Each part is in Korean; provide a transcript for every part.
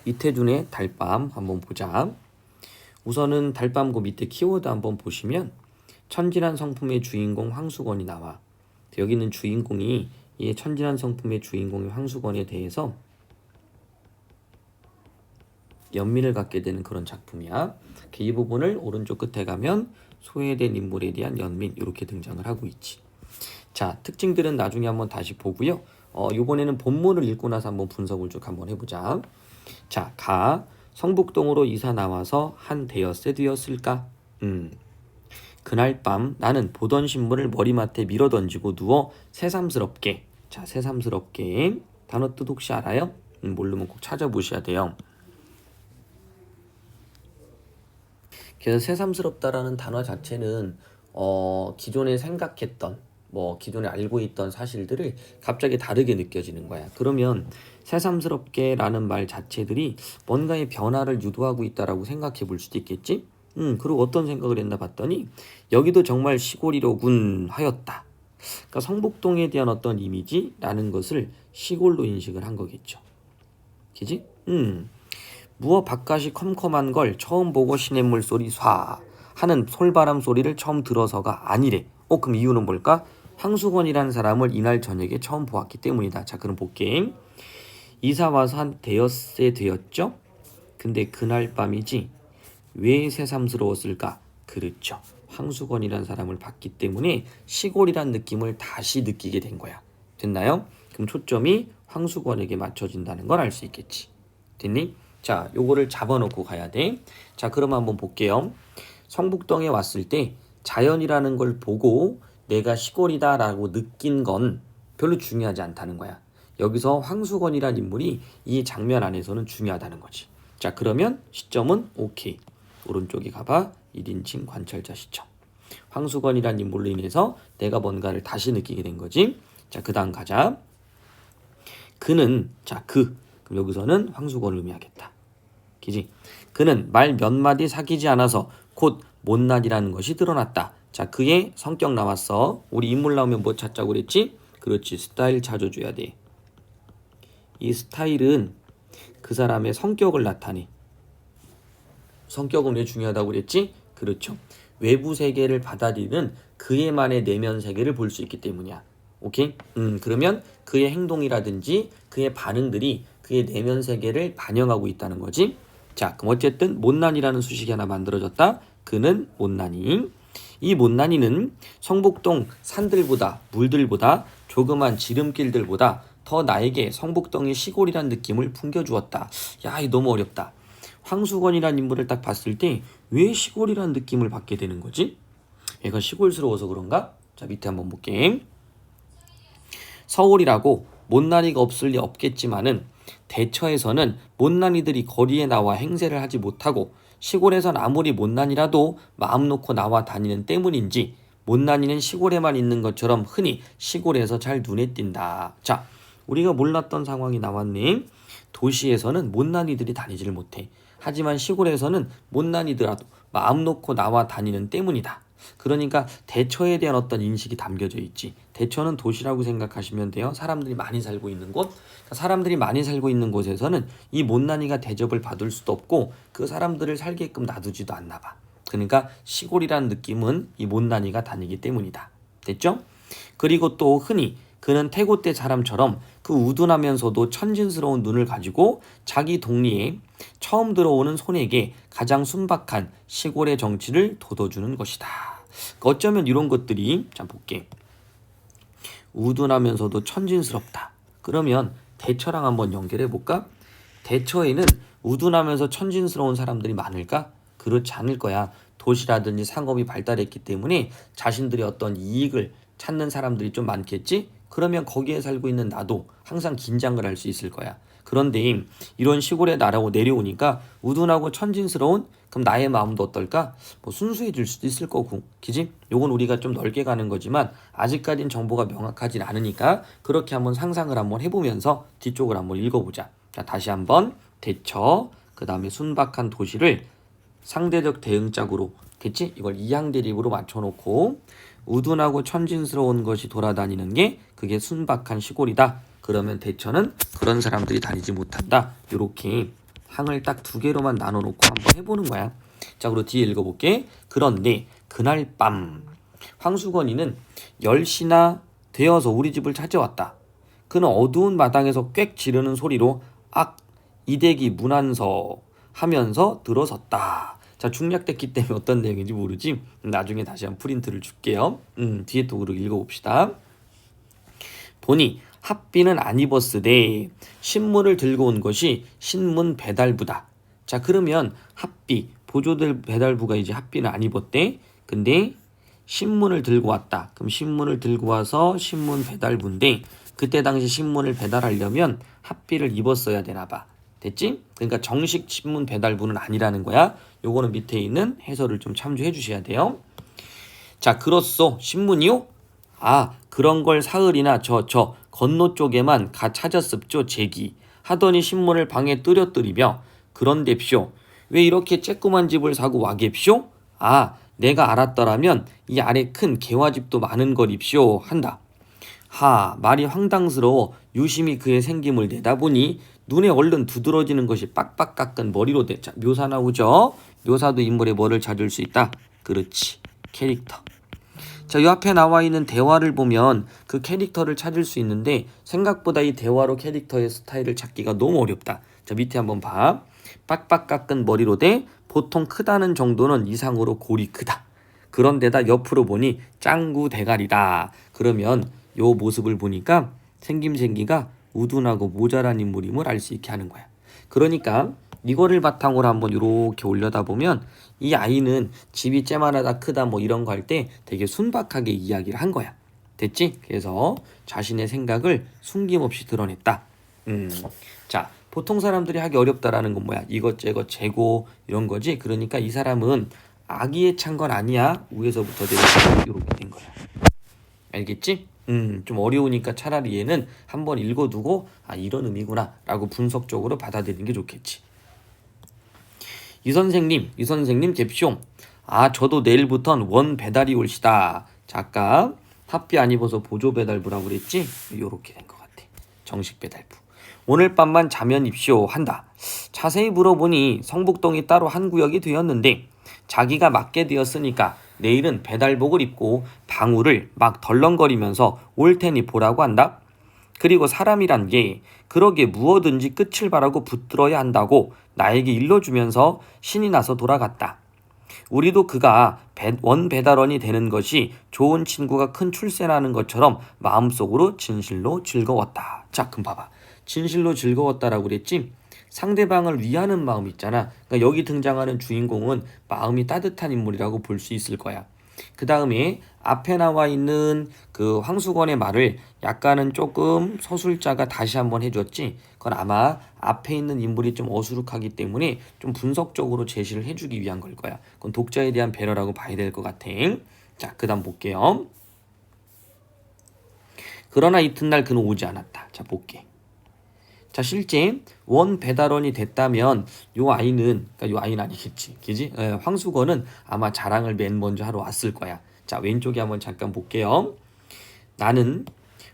이태준의 달밤 한번 보자. 우선은 달밤 그 밑에 키워드 한번 보시면 천진한 성품의 주인공 황수건이 나와. 여기 있는 주인공이 이 천진한 성품의 주인공인 황수건에 대해서 연민을 갖게 되는 그런 작품이야. 이 부분을 오른쪽 끝에 가면 소외된 인물에 대한 연민 이렇게 등장을 하고 있지. 자, 특징들은 나중에 한번 다시 보고요. 이번에는 본문을 읽고 나서 한번 분석을 쭉 한번 해보자. 자, 성북동으로 이사 나와서 한 대여세 되었을까? 그날 밤 나는 보던 신문을 머리맡에 밀어던지고 누워 새삼스럽게. 자, 새삼스럽게 단어 뜻 혹시 알아요? 모르면 꼭 찾아보셔야 돼요. 그래서 새삼스럽다라는 단어 자체는 기존에 생각했던 기존에 알고 있던 사실들을 갑자기 다르게 느껴지는 거야. 그러면 새삼스럽게라는 말 자체들이 뭔가의 변화를 유도하고 있다라고 생각해 볼 수도 있겠지? 그리고 어떤 생각을 했나 봤더니 여기도 정말 시골이로군 하였다. 그러니까 성북동에 대한 어떤 이미지라는 것을 시골로 인식을 한 거겠죠. 그지? 무어 바깥이 컴컴한 걸 처음 보고 시냇물 소리 쏴 하는 솔바람 소리를 처음 들어서가 아니래. 그럼 이유는 뭘까? 황수건이라는 사람을 이날 저녁에 처음 보았기 때문이다. 자, 그럼 볼게. 이사 와서 한 대여세 되었죠? 근데 그날 밤이지. 왜 새삼스러웠을까? 그렇죠. 황수건이라는 사람을 봤기 때문에 시골이란 느낌을 다시 느끼게 된 거야. 됐나요? 그럼 초점이 황수건에게 맞춰진다는 걸 알 수 있겠지. 됐니? 자, 요거를 잡아놓고 가야 돼. 자, 그럼 한번 볼게요. 성북동에 왔을 때 자연이라는 걸 보고 내가 시골이다라고 느낀 건 별로 중요하지 않다는 거야. 여기서 황수건이란 인물이 이 장면 안에서는 중요하다는 거지. 자, 그러면 시점은 오케이. 오른쪽에 가봐. 1인칭 관찰자 시점. 황수건이란 인물로 인해서 내가 뭔가를 다시 느끼게 된 거지. 자, 그 다음 가자. 그는, 그럼 여기서는 황수건을 의미하겠다. 그지? 그는 말 몇 마디 사귀지 않아서 곧 못난이라는 것이 드러났다. 자, 그의 성격 나왔어. 우리 인물 나오면 뭐 찾자고 그랬지? 그렇지, 스타일 찾아줘야 돼. 이 스타일은 그 사람의 성격을 나타내. 성격은 왜 중요하다고 그랬지? 그렇죠. 외부 세계를 받아들이는 그의만의 내면 세계를 볼 수 있기 때문이야. 오케이? 그러면 그의 행동이라든지 그의 반응들이 그의 내면 세계를 반영하고 있다는 거지. 자, 그럼 어쨌든 못난이라는 수식이 하나 만들어졌다. 그는 못난이. 이 못난이는 성북동 산들보다 물들보다 조그만 지름길들보다 더 나에게 성북동의 시골이란 느낌을 풍겨주었다. 야, 이 너무 어렵다. 황수건이란 인물을 딱 봤을 때 왜 시골이란 느낌을 받게 되는 거지? 얘가 시골스러워서 그런가? 자, 밑에 한번 볼게. 서울이라고 못난이가 없을 리 없겠지만은 대처에서는 못난이들이 거리에 나와 행세를 하지 못하고 시골에선 아무리 못난이라도 마음 놓고 나와 다니는 때문인지 못난이는 시골에만 있는 것처럼 흔히 시골에서 잘 눈에 띈다. 자, 우리가 몰랐던 상황이 나왔네. 도시에서는 못난이들이 다니지를 못해. 하지만 시골에서는 못난이더라도 마음 놓고 나와 다니는 때문이다. 그러니까 대처에 대한 어떤 인식이 담겨져 있지. 대처는 도시라고 생각하시면 돼요. 사람들이 많이 살고 있는 곳. 그러니까 사람들이 많이 살고 있는 곳에서는 이 못난이가 대접을 받을 수도 없고 그 사람들을 살게끔 놔두지도 않나 봐. 그러니까 시골이라는 느낌은 이 못난이가 다니기 때문이다. 됐죠? 그리고 또 흔히 그는 태고 때 사람처럼 그 우둔하면서도 천진스러운 눈을 가지고 자기 동리에 처음 들어오는 손에게 가장 순박한 시골의 정치를 돋워주는 것이다. 어쩌면 이런 것들이, 자 볼게. 우둔하면서도 천진스럽다. 그러면 대처랑 한번 연결해 볼까? 대처에는 우둔하면서 천진스러운 사람들이 많을까? 그렇지 않을 거야. 도시라든지 상업이 발달했기 때문에 자신들의 어떤 이익을 찾는 사람들이 좀 많겠지? 그러면 거기에 살고 있는 나도 항상 긴장을 할 수 있을 거야. 그런데 이런 시골에 내려오니까 우둔하고 천진스러운, 그럼 나의 마음도 어떨까? 순수해질 수도 있을 거고, 그지? 요건 우리가 좀 넓게 가는 거지만 아직까지는 정보가 명확하진 않으니까 그렇게 한번 상상을 한번 해보면서 뒤쪽을 한번 읽어보자. 자, 다시 한번 대처, 그 다음에 순박한 도시를 상대적 대응짝으로, 됐지? 이걸 이항 대립으로 맞춰놓고 우둔하고 천진스러운 것이 돌아다니는 게 그게 순박한 시골이다. 그러면 대처는 그런 사람들이 다니지 못한다. 이렇게 항을 딱 두 개로만 나눠놓고 한번 해보는 거야. 자, 그리고 뒤에 읽어볼게. 그런데 그날 밤 황수건이는 10시나 되어서 우리 집을 찾아왔다. 그는 어두운 마당에서 꽥 지르는 소리로 악 이댁이 문안서 하면서 들어섰다. 자, 중략됐기 때문에 어떤 내용인지 모르지. 나중에 다시 한 프린트를 줄게요. 뒤에 또 읽어봅시다. 보니 합비는 안 입었으되 신문을 들고 온 것이 신문 배달부다. 자, 그러면 합비 보조들 배달부가 이제 합비는 안 입었대. 근데 신문을 들고 왔다. 그럼 신문을 들고 와서 신문 배달부인데 그때 당시 신문을 배달하려면 합비를 입었어야 되나 봐. 됐지? 그러니까 정식 신문 배달부는 아니라는 거야. 요거는 밑에 있는 해설을 좀 참조해 주셔야 돼요. 자, 그렇소. 신문이요? 아, 그런 걸 사흘이나 저 건너 쪽에만 가 찾았습죠. 제기 하더니 신문을 방에 뜨려뜨리며 그런데쇼. 왜 이렇게 쬐끄만 집을 사고 와갭쇼? 아, 내가 알았더라면 이 아래 큰 개화집도 많은 거립쇼 한다. 하, 말이 황당스러워 유심히 그의 생김을 내다보니 눈에 얼른 두드러지는 것이 빡빡 깎은 머리로 돼. 자, 묘사 나오죠? 묘사도 인물의 뭐를 찾을 수 있다? 그렇지, 캐릭터. 자, 이 앞에 나와 있는 대화를 보면 그 캐릭터를 찾을 수 있는데 생각보다 이 대화로 캐릭터의 스타일을 찾기가 너무 어렵다. 자, 밑에 한번 봐. 빡빡 깎은 머리로 돼 보통 크다는 정도는 이상으로 골이 크다. 그런데다 옆으로 보니 짱구 대가리다. 그러면 요 모습을 보니까 생김새가 우둔하고 모자란 인물임을 알 수 있게 하는 거야. 그러니까 이거를 바탕으로 한번 이렇게 올려다보면 이 아이는 집이 쬐만하다 크다 뭐 이런 거 할 때 되게 순박하게 이야기를 한 거야. 됐지? 그래서 자신의 생각을 숨김없이 드러냈다. 자, 보통 사람들이 하기 어렵다라는 건 뭐야? 이것저것 재고 이런 거지. 그러니까 이 사람은 악의에 찬 건 아니야. 위에서부터 내려서 이렇게 된 거야. 알겠지? 좀 어려우니까 차라리 얘는 한번 읽어두고 아, 이런 의미구나 라고 분석적으로 받아들이는 게 좋겠지. 이 선생님 갭숑. 아, 저도 내일부턴 원 배달이 올시다. 자, 아까 합비 안 입어서 보조 배달부라고 그랬지? 요렇게 된 것 같아. 정식 배달부. 오늘 밤만 자면 입시오 한다. 자세히 물어보니 성북동이 따로 한 구역이 되었는데 자기가 맡게 되었으니까 내일은 배달복을 입고 방울을 막 덜렁거리면서 올 테니 보라고 한다. 그리고 사람이란 게 그러게 무엇든지 끝을 바라고 붙들어야 한다고 나에게 일러주면서 신이 나서 돌아갔다. 우리도 그가 원 배달원이 되는 것이 좋은 친구가 큰 출세라는 것처럼 마음속으로 진실로 즐거웠다. 자, 그럼 봐봐. 진실로 즐거웠다라고 그랬지? 상대방을 위하는 마음 있잖아. 그러니까 여기 등장하는 주인공은 마음이 따뜻한 인물이라고 볼 수 있을 거야. 그 다음에 앞에 나와 있는 그 황수건의 말을 약간은 조금 서술자가 다시 한번 해줬지. 그건 아마 앞에 있는 인물이 좀 어수룩하기 때문에 좀 분석적으로 제시를 해주기 위한 걸 거야. 그건 독자에 대한 배려라고 봐야 될 것 같아. 자, 그 다음 볼게요. 그러나 이튿날 그는 오지 않았다. 자, 볼게. 자, 실제 원 배달원이 됐다면 요 아이는, 그러니까 요 아이는 아니겠지, 그지? 황수건은 아마 자랑을 맨 먼저 하러 왔을 거야. 자, 왼쪽에 한번 잠깐 볼게요. 나는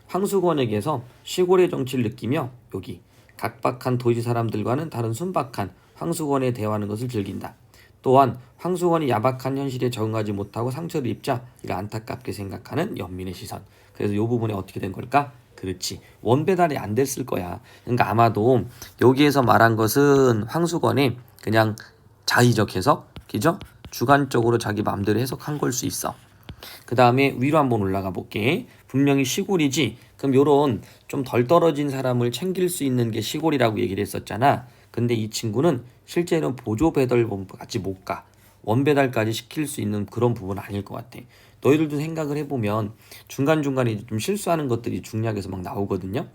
황수건에게서 시골의 정치를 느끼며 여기 각박한 도시 사람들과는 다른 순박한 황수건에 대화하는 것을 즐긴다. 또한 황수건이 야박한 현실에 적응하지 못하고 상처를 입자 이를 안타깝게 생각하는 연민의 시선. 그래서 이 부분에 어떻게 된 걸까? 그렇지. 원배달이 안 됐을 거야. 그러니까 아마도 여기에서 말한 것은 황수건의 그냥 자의적 해석, 그죠? 주관적으로 자기 마음대로 해석한 걸 수 있어. 그 다음에 위로 한번 올라가 볼게. 분명히 시골이지. 그럼 요런 좀 덜 떨어진 사람을 챙길 수 있는 게 시골이라고 얘기를 했었잖아. 근데 이 친구는 실제로는 보조 배달까지 못 가. 원배달까지 시킬 수 있는 그런 부분은 아닐 것 같아. 너희들도 생각을 해보면 중간중간에 좀 실수하는 것들이 중략에서 막 나오거든요.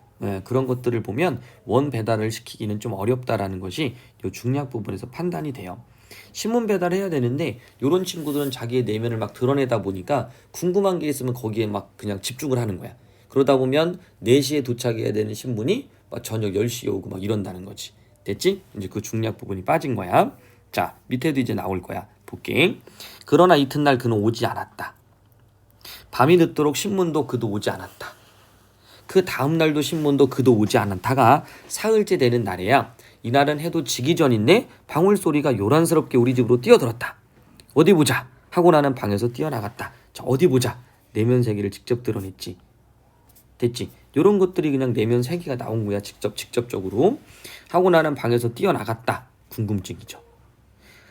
그런 것들을 보면 원 배달을 시키기는 좀 어렵다라는 것이 이 중략 부분에서 판단이 돼요. 신문 배달해야 되는데 이런 친구들은 자기의 내면을 막 드러내다 보니까 궁금한 게 있으면 거기에 막 그냥 집중을 하는 거야. 그러다 보면 4시에 도착해야 되는 신문이 막 저녁 10시에 오고 막 이런다는 거지. 됐지? 이제 그 중략 부분이 빠진 거야. 자, 밑에도 이제 나올 거야. 볼게. 그러나 이튿날 그는 오지 않았다. 밤이 늦도록 신문도 그도 오지 않았다. 그 다음날도 신문도 그도 오지 않다가 사흘째 되는 날에야 이날은 해도 지기 전인데 방울소리가 요란스럽게 우리 집으로 뛰어들었다. 어디 보자 하고 나는 방에서 뛰어나갔다. 자, 어디 보자. 내면 세계를 직접 드러냈지. 됐지. 요런 것들이 그냥 내면 세계가 나온 거야. 직접적으로. 하고 나는 방에서 뛰어나갔다. 궁금증이죠.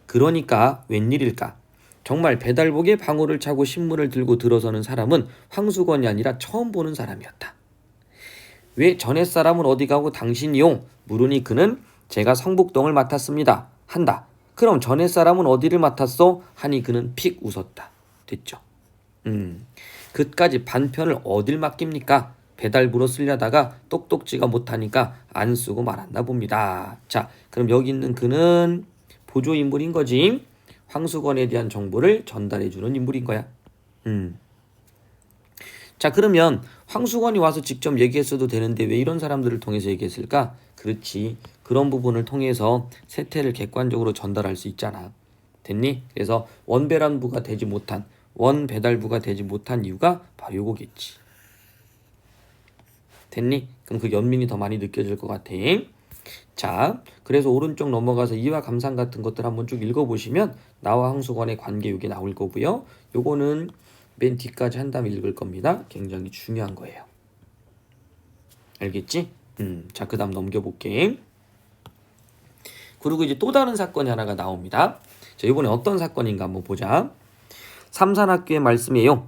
그러니까 웬일일까? 정말 배달복에 방울을 차고 신문을 들고 들어서는 사람은 황수건이 아니라 처음 보는 사람이었다. 왜 전에 사람은 어디 가고 당신이요? 물으니 그는 제가 성북동을 맡았습니다. 한다. 그럼 전에 사람은 어디를 맡았어? 하니 그는 픽 웃었다. 됐죠. 그까지 반편을 어딜 맡깁니까? 배달부로 쓰려다가 똑똑지가 못하니까 안 쓰고 말았나 봅니다. 자, 그럼 여기 있는 그는 보조인물인 거지. 황수건에 대한 정보를 전달해주는 인물인 거야. 자, 그러면 황수건이 와서 직접 얘기했어도 되는데 왜 이런 사람들을 통해서 얘기했을까? 그렇지. 그런 부분을 통해서 세태를 객관적으로 전달할 수 있잖아. 됐니? 그래서 원배달부가 되지 못한 이유가 바로 요거겠지. 됐니? 그럼 그 연민이 더 많이 느껴질 것 같아. 자, 그래서 오른쪽 넘어가서 이와 감상 같은 것들 한번 쭉 읽어보시면 나와 황수건의 관계 요게 나올 거고요. 요거는 맨 뒤까지 한 다음에 읽을 겁니다. 굉장히 중요한 거예요. 알겠지? 자, 그 다음 넘겨볼게. 그리고 이제 또 다른 사건이 하나가 나옵니다. 자, 이번에 어떤 사건인가 한번 보자. 삼산학교의 말씀이에요.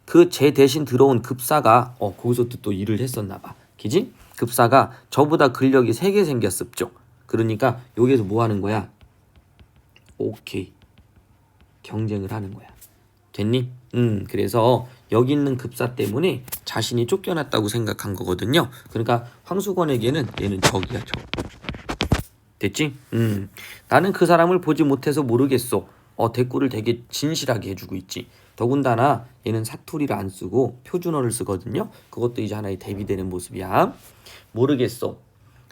그 제 대신 들어온 급사가 거기서 또 일을 했었나 봐. 그지? 급사가 저보다 근력이 3개 생겼습죠. 그러니까 여기에서 뭐 하는 거야? 오케이. 경쟁을 하는 거야. 됐니? 그래서 여기 있는 급사 때문에 자신이 쫓겨났다고 생각한 거거든요. 그러니까 황수건에게는 얘는 적이야, 적. 됐지? 나는 그 사람을 보지 못해서 모르겠어. 대꾸를 되게 진실하게 해주고 있지. 더군다나 얘는 사투리를 안 쓰고 표준어를 쓰거든요. 그것도 이제 하나의 대비되는 모습이야. 모르겠어.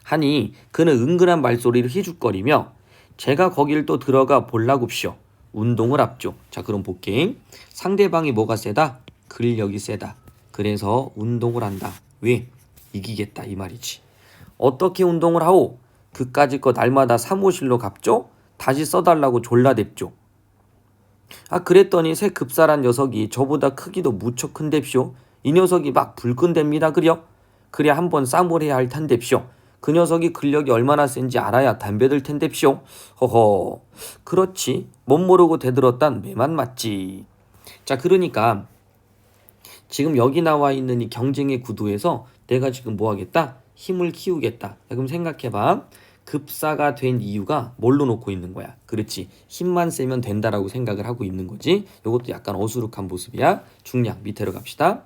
하니 그는 은근한 말소리를 희죽거리며 제가 거길 또 들어가 볼라굽쇼. 운동을 합죠. 자, 그럼 볼게. 상대방이 뭐가 세다? 근력이 세다. 그래서 운동을 한다. 왜? 이기겠다 이 말이지. 어떻게 운동을 하오? 그까짓 거 날마다 사무실로 갑죠? 다시 써달라고 졸라댔죠. 그랬더니 새 급사란 녀석이 저보다 크기도 무척 큰뎁쇼. 이 녀석이 막 불끈댑니다 그려. 그래 한번 쌈을 해야 할 텐뎁쇼. 그 녀석이 근력이 얼마나 센지 알아야 담배들 텐뎁쇼. 허허. 그렇지. 못 모르고 대들었단 매만 맞지. 자, 그러니까 지금 여기 나와 있는 이 경쟁의 구도에서 내가 지금 뭐 하겠다? 힘을 키우겠다. 자, 그럼 생각해봐. 급사가 된 이유가 뭘로 놓고 있는 거야? 그렇지. 힘만 세면 된다라고 생각을 하고 있는 거지. 이것도 약간 어수룩한 모습이야. 중량 밑으로 갑시다.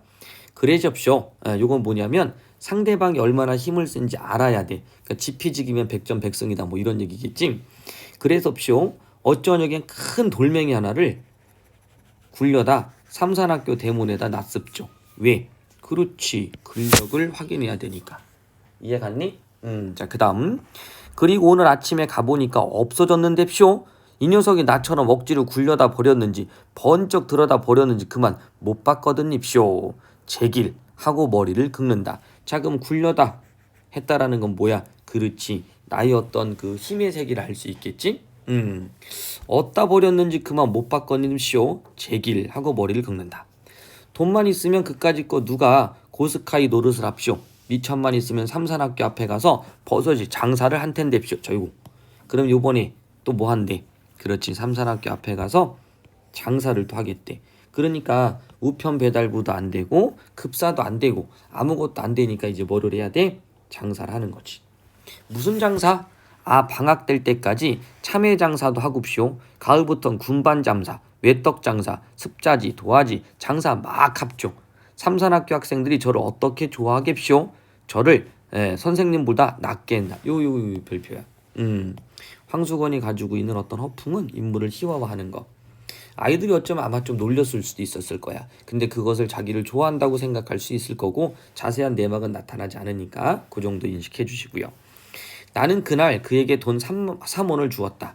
그래접쇼. 요건 뭐냐면 상대방이 얼마나 힘을 센지 알아야 돼. 그러니까 지피지기면 백전백승이다 뭐 이런 얘기겠지. 그래서쇼. 어쩌냐겐 큰 돌멩이 하나를 굴려다 삼산학교 대문에다 놨습죠. 왜? 그렇지. 근력을 확인해야 되니까. 이해 갔니? 자, 그 다음. 그리고 오늘 아침에 가보니까 없어졌는데쇼. 이 녀석이 나처럼 억지로 굴려다 버렸는지 번쩍 들어다 버렸는지 그만 못 봤거든입쇼. 제길 하고 머리를 긁는다. 자, 그럼 굴려다 했다라는 건 뭐야? 그렇지. 나의 어떤 그 힘의 세계를 알 수 있겠지? 어디다 버렸는지 그만 못 봤거든쇼. 제길 하고 머리를 긁는다. 돈만 있으면 그까짓 거 누가 고스카이 노릇을 합쇼. 2천만 있으면 삼산학교 앞에 가서 버섯이 장사를 한 텐데쇼. 저이고. 그럼 요번에 또 뭐 한대? 그렇지. 삼산학교 앞에 가서 장사를 또 하겠대. 그러니까 우편 배달부도 안 되고 급사도 안 되고 아무것도 안 되니까 이제 뭐를 해야 돼? 장사를 하는 거지. 무슨 장사? 방학 될 때까지 참외 장사도 하고쇼. 가을부턴 군반 장사, 외떡 장사, 습자지, 도화지 장사 막 합죠. 삼산학교 학생들이 저를 어떻게 좋아하겠쇼? 저를 선생님보다 낫게 했나. 요 별표야. 황수건이 가지고 있는 어떤 허풍은 인물을 희화화하는 거. 아이들이 어쩌면 아마 좀 놀렸을 수도 있었을 거야. 근데 그것을 자기를 좋아한다고 생각할 수 있을 거고 자세한 내막은 나타나지 않으니까 그 정도 인식해 주시고요. 나는 그날 그에게 돈 3원을 주었다.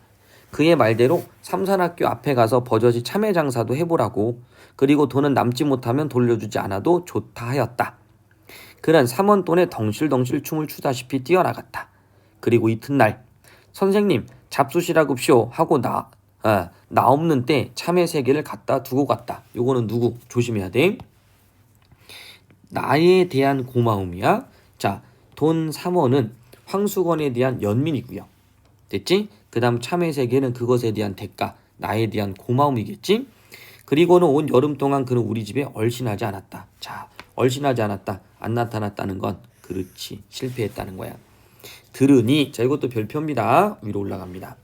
그의 말대로 삼산학교 앞에 가서 버젓이 참외 장사도 해보라고. 그리고 돈은 남지 못하면 돌려주지 않아도 좋다 하였다. 그는 삼원돈에 덩실덩실 춤을 추다시피 뛰어나갔다. 그리고 이튿날 선생님 잡수시라급쇼 하고 나 없는 때 참외 3개를 갖다 두고 갔다. 요거는 누구? 조심해야 돼. 나에 대한 고마움이야. 자, 돈 3원은 황수건에 대한 연민이고요. 됐지? 그 다음 참외 3개는 그것에 대한 대가, 나에 대한 고마움이겠지? 그리고는 온 여름 동안 그는 우리 집에 얼씬하지 않았다. 자, 얼씬하지 않았다. 안 나타났다는 건 그렇지. 실패했다는 거야. 들으니, 자, 이것도 별표입니다. 위로 올라갑니다.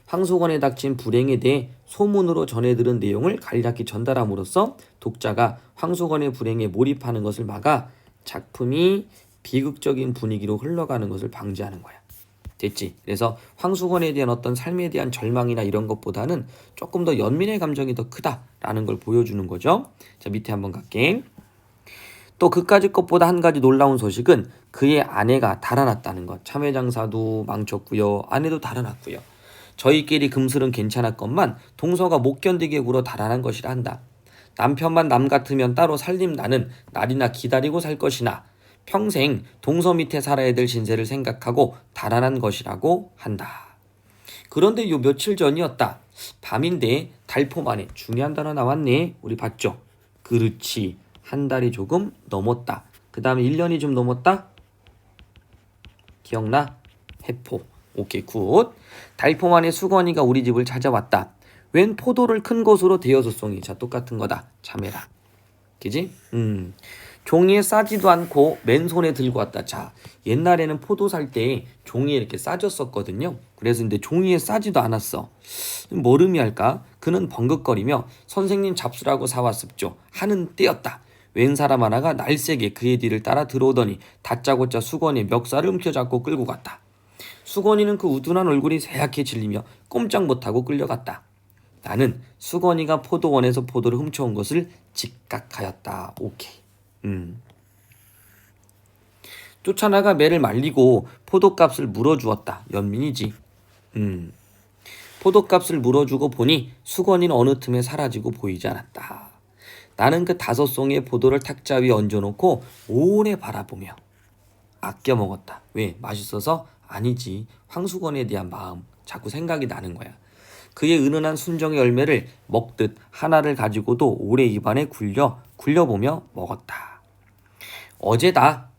황수건에 닥친 불행에 대해 소문으로 전해 들은 내용을 간략히 전달함으로써 독자가 황수건의 불행에 몰입하는 것을 막아 작품이 비극적인 분위기로 흘러가는 것을 방지하는 거야. 됐지? 그래서 황수건에 대한 어떤 삶에 대한 절망이나 이런 것보다는 조금 더 연민의 감정이 더 크다라는 걸 보여주는 거죠. 자, 밑에 한번 갈게. 또 그까짓 것보다 한 가지 놀라운 소식은 그의 아내가 달아났다는 것. 참외 장사도 망쳤고요. 아내도 달아났고요. 저희끼리 금슬은 괜찮았건만 동서가 못 견디게 굴어 달아난 것이라 한다. 남편만 남 같으면 따로 살림 나는 날이나 기다리고 살 것이나 평생 동서 밑에 살아야 될 신세를 생각하고 달아난 것이라고 한다. 그런데 요 며칠 전이었다. 밤인데 달포만에 중요한 단어 나왔네. 우리 봤죠? 그렇지. 한 달이 조금 넘었다. 그 다음에 1년이 좀 넘었다. 기억나? 해포. 오케이 굿. 달포만에 수건이가 우리 집을 찾아왔다. 웬 포도를 큰 것으로 대여섯송이. 자, 똑같은 거다. 참외라. 그지? 종이에 싸지도 않고 맨손에 들고 왔다. 자, 옛날에는 포도 살 때 종이에 이렇게 싸졌었거든요. 그래서 근데 종이에 싸지도 않았어. 뭘 의미할까? 그는 벙긋거리며 선생님 잡수라고 사왔습죠 하는 때였다. 웬 사람 하나가 날쌔게 그의 뒤를 따라 들어오더니 다짜고짜 수건의 멱살을 움켜잡고 끌고 갔다. 수건이는 그 우둔한 얼굴이 새하얗게 질리며 꼼짝 못하고 끌려갔다. 나는 수건이가 포도원에서 포도를 훔쳐온 것을 직각하였다. 오케이. 쫓아나가 매를 말리고 포도값을 물어주었다. 연민이지. 포도값을 물어주고 보니 수건이는 어느 틈에 사라지고 보이지 않았다. 나는 그 5송이의 포도를 탁자 위에 얹어놓고 오래 바라보며 아껴 먹었다. 왜? 맛있어서? 아니지. 황수건에 대한 마음. 자꾸 생각이 나는 거야. 그의 은은한 순정의 열매를 먹듯 하나를 가지고도 오래 입안에 굴려보며 먹었다. 어제다.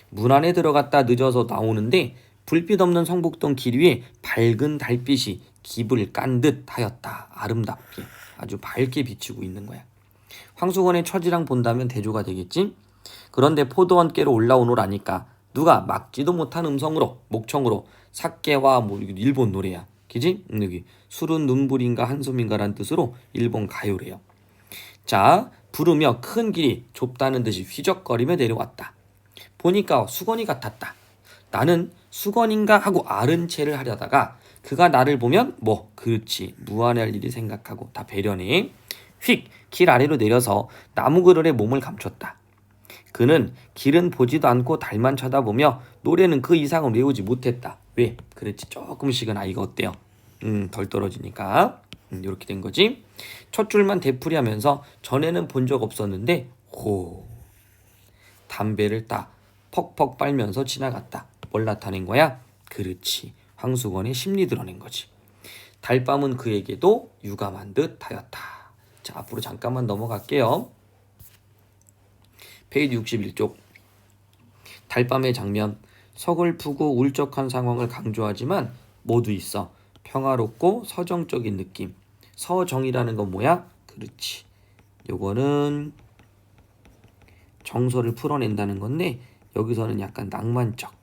문 안에 들어갔다 늦어서 나오는데 불빛 없는 성북동 길 위에 밝은 달빛이 깁을 깐 듯 하였다. 아름답게 아주 밝게 비치고 있는 거야. 황수건의 처지랑 본다면 대조가 되겠지? 그런데 포도원께로 올라오노라니까 누가 막지도 못한 음성으로 목청으로 사케와 일본 노래야. 그지? 여기 술은 눈물인가 한숨인가란 뜻으로 일본 가요래요. 자, 부르며 큰 길이 좁다는 듯이 휘적거리며 내려왔다. 보니까 수건이 같았다. 나는 수건인가 하고 아른 체를 하려다가 그가 나를 보면 그렇지 무안할 일이 생각하고 다 배려네. 휙 길 아래로 내려서 나무 그늘에 몸을 감췄다. 그는 길은 보지도 않고 달만 쳐다보며 노래는 그 이상은 외우지 못했다. 왜? 그랬지 조금씩은 아이가 어때요? 덜 떨어지니까 이렇게 된 거지. 첫 줄만 되풀이하면서 전에는 본 적 없었는데 담배를 딱 퍽퍽 빨면서 지나갔다. 뭘 나타낸 거야? 그렇지. 황수건의 심리 드러낸 거지. 달밤은 그에게도 유감한 듯 하였다. 자, 앞으로 잠깐만 넘어갈게요. 페이지 61쪽. 달밤의 장면. 서글프고 울적한 상황을 강조하지만 모두 있어. 평화롭고 서정적인 느낌. 서정이라는 건 뭐야? 그렇지. 요거는 정서를 풀어낸다는 건데 여기서는 약간 낭만적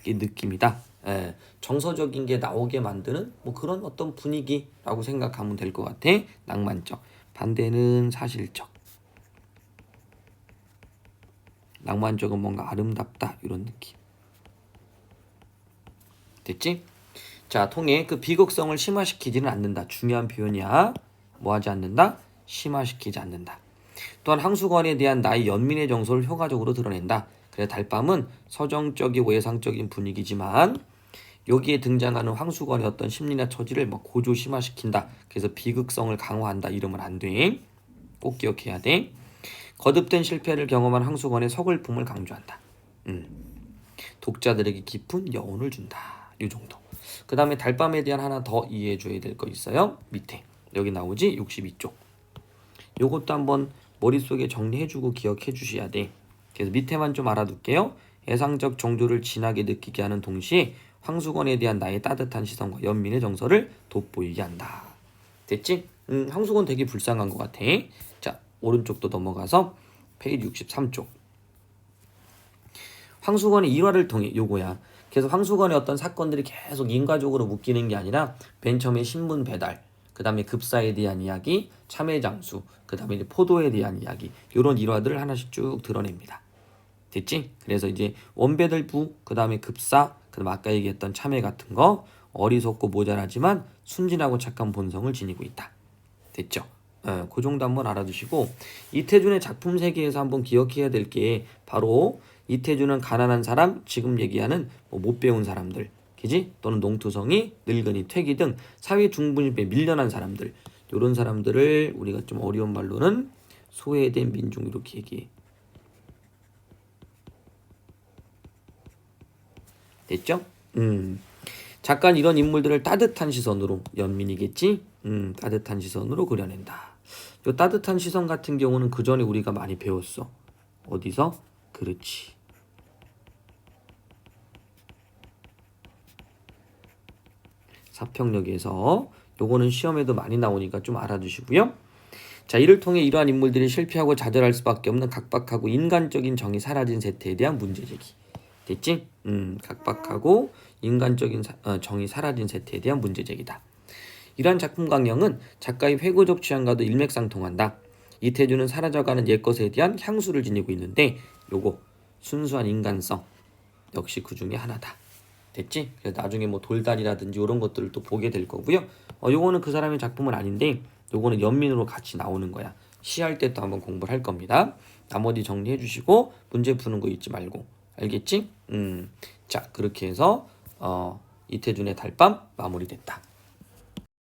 이 느낌이다. 정서적인 게 나오게 만드는 그런 어떤 분위기라고 생각하면 될 것 같아. 낭만적. 반대는 사실적. 낭만적은 뭔가 아름답다 이런 느낌. 됐지? 자, 통해 그 비극성을 심화시키지는 않는다. 중요한 표현이야. 뭐 하지 않는다? 심화시키지 않는다. 또한 황수건에 대한 나의 연민의 정서를 효과적으로 드러낸다. 그래 달밤은 서정적이고 예상적인 분위기지만 여기에 등장하는 황수건의 어떤 심리나 처지를 고조 심화시킨다. 그래서 비극성을 강화한다. 이러면 안 돼. 꼭 기억해야 돼. 거듭된 실패를 경험한 황수건의 서글픔을 강조한다. 독자들에게 깊은 여운을 준다. 이 정도. 그 다음에 달밤에 대한 하나 더 이해해 줘야 될 거 있어요. 밑에 여기 나오지 62쪽. 요것도 한번 머릿속에 정리해주고 기억해 주셔야 돼. 그래서 밑에만 좀 알아둘게요. 애상적 정조를 진하게 느끼게 하는 동시에 황수건에 대한 나의 따뜻한 시선과 연민의 정서를 돋보이게 한다. 됐지? 황수건 되게 불쌍한 것 같아. 자, 오른쪽도 넘어가서 페이지 63쪽. 황수건의 일화를 통해 요거야. 그래서 황수건의 어떤 사건들이 계속 인과적으로 묶이는 게 아니라 맨 처음에 신문 배달, 그 다음에 급사에 대한 이야기, 참외 장수, 그 다음에 이제 포도에 대한 이야기, 이런 일화들을 하나씩 쭉 드러냅니다. 됐지? 그래서 이제 원배들부, 그 다음에 급사, 그 다음 아까 얘기했던 참외 같은 거 어리석고 모자라지만 순진하고 착한 본성을 지니고 있다. 됐죠? 그 정도 한번 알아두시고 이태준의 작품 세계에서 한번 기억해야 될 게 바로 이태준은 가난한 사람, 지금 얘기하는 못 배운 사람들, 그지? 또는 농투성이, 늙은이, 퇴기 등 사회 중분입에 밀려난 사람들, 이런 사람들을 우리가 좀 어려운 말로는 소외된 민중 이렇게 얘기해. 됐죠? 작가는 이런 인물들을 따뜻한 시선으로, 연민이겠지? 따뜻한 시선으로 그려낸다. 이 따뜻한 시선 같은 경우는 그 전에 우리가 많이 배웠어. 어디서? 그렇지. 사평역에서. 요거는 시험에도 많이 나오니까 좀 알아두시고요. 자, 이를 통해 이러한 인물들이 실패하고 좌절할 수밖에 없는 각박하고 인간적인 정이 사라진 세태에 대한 문제 제기. 됐지? 각박하고 인간적인 정이 사라진 세태에 대한 문제 제기다. 이러한 작품 강령은 작가의 회고적 취향과도 일맥상통한다. 이태준은 사라져가는 옛것에 대한 향수를 지니고 있는데 요거 순수한 인간성 역시 그 중에 하나다. 됐지? 그래서 나중에 뭐 돌다리라든지 이런 것들을 또 보게 될 거고요. 요거는 그 사람의 작품은 아닌데 요거는 연민으로 같이 나오는 거야. 시할 때 또 한번 공부를 할 겁니다. 나머지 정리해 주시고 문제 푸는 거 잊지 말고. 알겠지? 자, 그렇게 해서 이태준의 달밤 마무리됐다.